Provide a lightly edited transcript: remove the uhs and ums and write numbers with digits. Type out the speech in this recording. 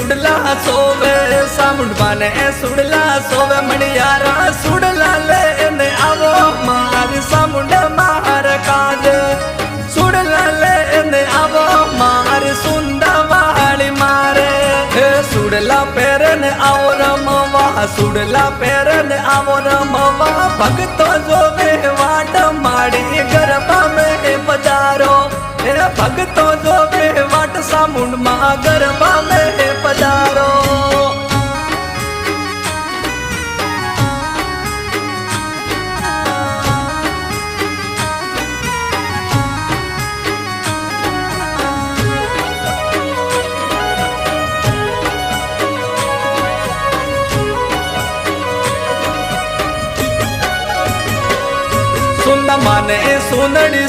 सुडला सोवे सामुंड माने सुडला सोवे मणियारा सुडला लेने आवो मार सामुंड मार काज सुडला लेने आवो मार सुंदा वाली मारे सुडला पेरन आओ रमवा सुडला पेरन आओ रमवा भगतो जोवे वाट माड़ी गरबा में पधारो भगतो जोवे वाट सामुंड मा गरबा में पधारो। सुन माने सुनड़ी